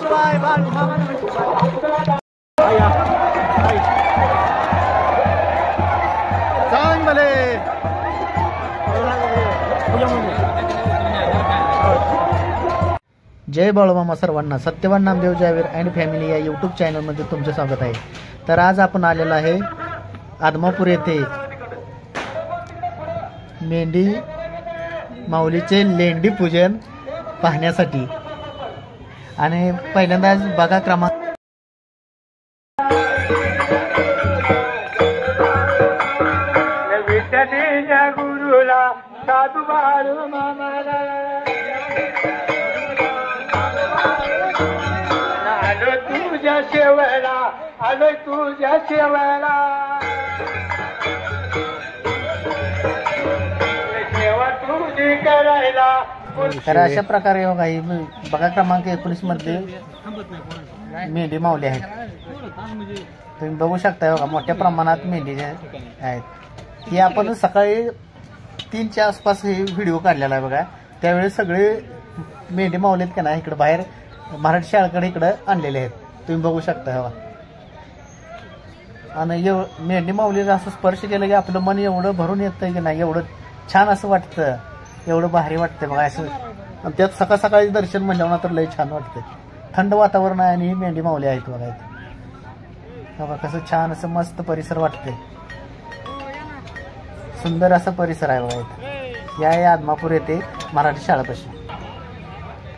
शिवाय बाळू मामा नमः शिवाय सांग भले जय बाळूमामा सर्वांना. सत्यवान नामदेव जावेर अँड फॅमिली या यूट्यूब चॅनलमध्ये तुमचं स्वागत आहे. तर आज आपण आलेलो आहे आदमापूर येथे मेंढी माऊलीचे लेंडी पूजन पाहण्यासाठी. आणि पहिल्यांदा बघा क्रमांक गुरुला साधू बाळू मामाला आलो तुझ्या शेवला आलो तुझ्या शेवला सेवा तुझी करायला. तर अशा प्रकारे बघा क्रमांक 19 मध्ये मेंढी माऊली आहेत. तुम्ही बघू शकता बघा मोठ्या प्रमाणात मेंढी आहेत. ही आपण सकाळी 3च्या आसपास हे व्हिडिओ काढलेला आहे बघा. त्यावेळेस सगळे मेंढी माऊली आहेत का नाही इकडे बाहेर मराठी शाळेकडे इकडे आणलेले आहेत. तुम्ही बघू शकता बघा. आणि मेंढी माऊलीला असं स्पर्श केलं की आपलं मन एवढं भरून येतं की नाही, एवढं छान असं वाटतं, एवढं भारी वाटतं बघा असं. आणि त्यात सकाळ सकाळी दर्शन म्हणल्यावर तर लय छान वाटतं. थंड वातावरण आहे आणि ही मेंढी माऊली आहेत बघा इथं. बघा कसं छान असं मस्त परिसर वाटते. सुंदर असा परिसर आहे बघा इथं. या आदमापूर येथे मराठी शाळेपाशी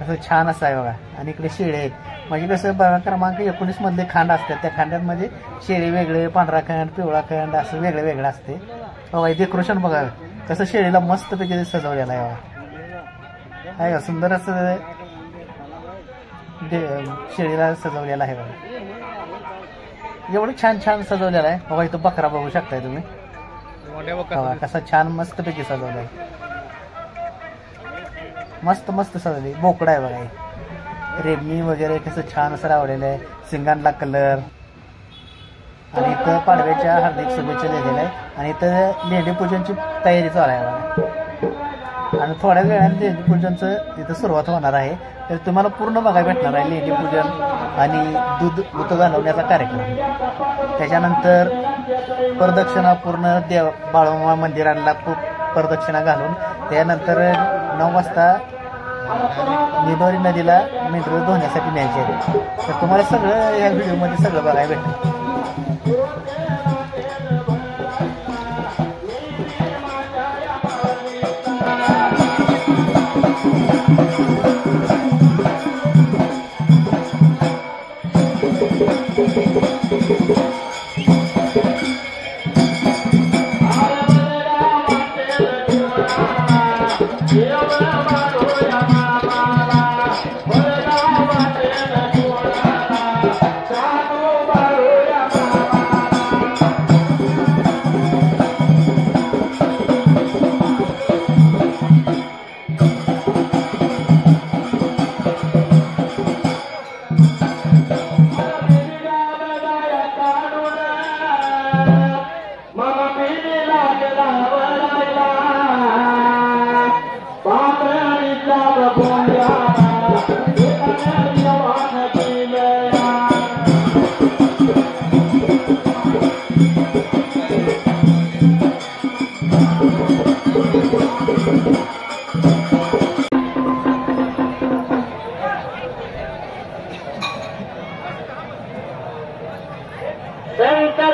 कसं छान असं आहे बघा. आणि इकडे शेळे आहेत. म्हणजे कसं बघा क्रमांक 19 मधले खांड असतात. त्या खांड्यांमध्ये शेळी वेगळे, पांढरा खंड, पिवळा खंड असं वेगळं वेगळं असते बघा. डेकोरेशन बघा कसं शेळीला मस्तपैकी सजवलेलं आहे बघा. आहे का सुंदर असं शेळीला सजवलेलं आहे बघा. एवढं छान छान सजवलेलं आहे बघा. इथं बकरा बघू शकताय तुम्ही बघा कसं छान मस्तपैकी सजवलं आहे. मस्त मस्त सजवली. बोकडा आहे बघा. रेबणी वगैरे कसं छान असं लावलेलं आहे. सिंगांना कलर. आणि इथं पाडव्याच्या हार्दिक शुभेच्छा दिलेल्या आहे. आणि इथं लेंडी पूजनची तयारी चालू आहे बघा. आणि थोड्या वेळाने लेंडी पूजनचं इथं सुरुवात होणार आहे. तर तुम्हाला पूर्ण बघायला भेटणार आहे लेंडी पूजन आणि दूध उत घालवण्याचा कार्यक्रम. त्याच्यानंतर प्रदक्षिणा पूर्ण बाळूमामा मंदिराला प्रदक्षिणा घालून त्यानंतर 9 वाजता निबोरी नदीला मेंढरं धुण्यासाठी न्यायचे आहे. तर तुम्हाला सगळं या व्हिडिओमध्ये सगळं बघायला भेटतं.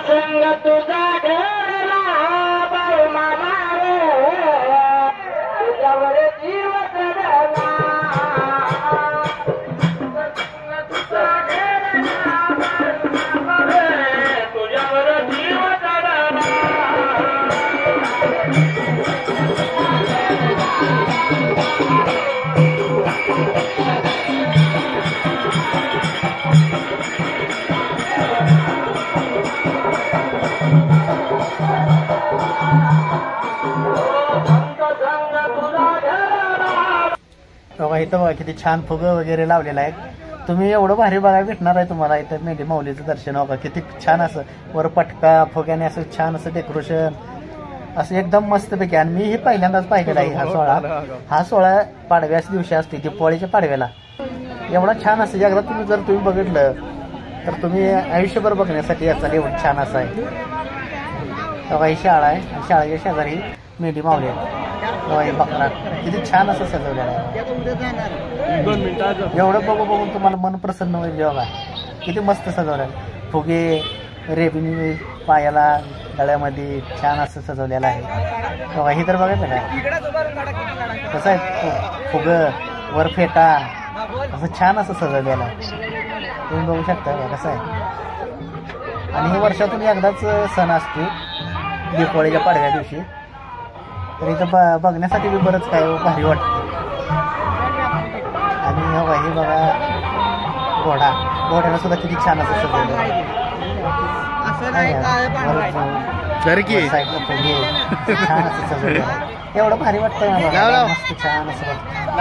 संग तुझा घरला बाळूमामा तुझ्यावर जीव चढला. तुझा घरला बाळूमामा तुझ्यावर जीव चढला. बघा इथं बघा किती छान फुगं वगैरे लावलेलं आहे. तुम्ही एवढं भारी बघायला भेटणार आहे तुम्हाला इथं मेंढी माऊलीचं दर्शन. बघा किती छान असं वर पटका फुग्याने असं छान असं डेकोरेशन असं एकदम मस्तपैकी. आणि मी हे पहिल्यांदाच पाहिलेला आहे हा सोहळा. हा सोहळा पाडव्याच दिवशी असते, दिवाळीच्या पाडव्याला. एवढा छान असं एकदा तुम्ही जर तुम्ही बघितलं तर तुम्ही आयुष्यभर बघण्यासाठी याचा एवढं छान असं आहे. तेव्हा ही शाळा आहे आणि शाळेच्या शेजारी मेंढी मावली आहे. तेव्हा ही बकरा किती छान असं सजवलेलं आहे. एवढं बघून तुम्हाला मन प्रसन्न होईल. जेव्हा किती मस्त सजवलेलं आहे. फुगे रेबिनी पायाला गळ्यामध्ये छान असं सजवलेलं आहे. तेव्हा ही तर बघायचं काय कसं आहे फुगं वर फेटा असं छान असं सजवलेलं आहे. तुम्ही बघू शकता कसं आहे. आणि हे वर्षातून एकदाच सण असतो दीपावळीच्या पाडव्या दिवशी. तर इथं बघण्यासाठी बी बरंच काय भारी वाटतं. आणि हे बघा घोड्याला सुद्धा किती छान असं सजवलं साईडला फुगे छान असं सजवलं. एवढं भारी वाटतं मला. मस्त छान असं वाटतं.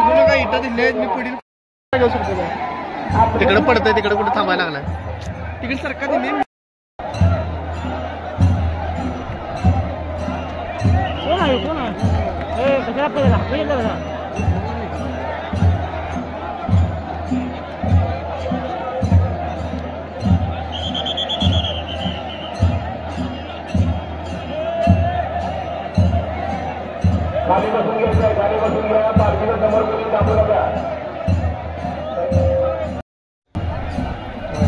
बघू नका इथं दिले मी पुढील घेऊ शकतो का तिकडे पडतंय तिकडे कुठे थांबायला लागलाय तिकडे सरकार दिली गाडी बसून घ्यायचं गाडी बसून घ्या पार्किंग समोर कोणी थांबू नका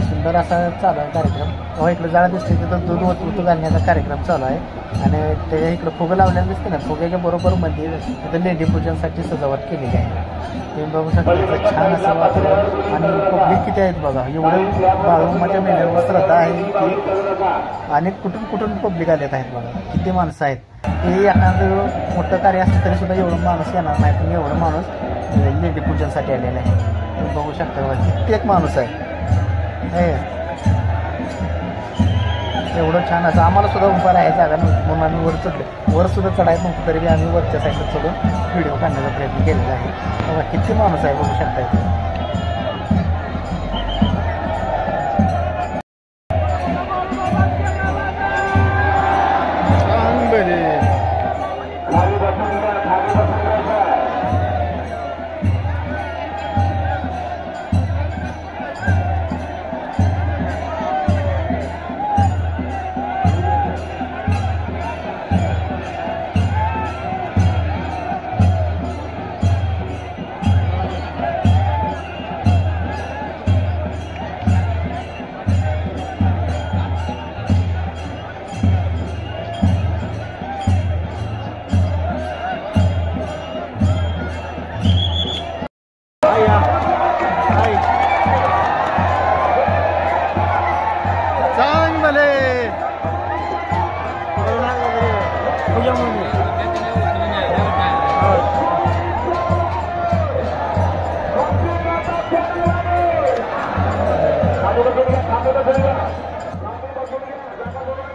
सुंदर असा चालू आहे कार्यक्रम. इकडे जाळा दिसते तिथं दूध वतूत घालण्याचा कार्यक्रम चालू आहे आणि त्याच्या इकडे फुगं लावलेलं दिसते ना फुग्याच्या बरोबर मध्ये तिथं लेडी पूजनसाठी सजावट केलेली आहे. तुम्ही बघू शकता छान असं वातावरण आणि पब्लिक किती आहेत बघा. एवढं बाळूमाच्या मेळ्यावर श्रद्धा आहे की अनेक कुठून पब्लिक आलेत आहेत बघा. किती माणसं आहेत. ते एखादं मोठं कार्य असलं तरी सुद्धा एवढं माणूस येणार नाही पण एवढं माणूस लेडी पूजनसाठी आलेला आहे. तुम्ही बघू शकता बघा कित्येक माणूस आहे. एवढं छान असं आम्हाला सुद्धा उभा आहे जागा नव्हती म्हणून आम्ही वर चढलो. वर सुद्धा चढायचं नव्हतं तरी आम्ही वरच्या साईडला चढून व्हिडिओ काढण्याचा प्रयत्न केलेला आहे. बघा किती माणूस आहे बघू शकता इथे.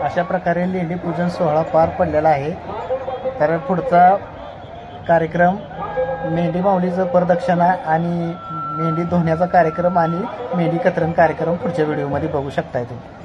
अशा प्रकारे लेंडी पूजन सोहळा पार पडलेला आहे. तर पुढचा कार्यक्रम मेंढी माऊलीचं प्रदक्षिणा आणि मेंढी धुण्याचा कार्यक्रम आणि मेंढी कतरण कार्यक्रम पुढच्या व्हिडिओमध्ये बघू शकताय तुम्ही.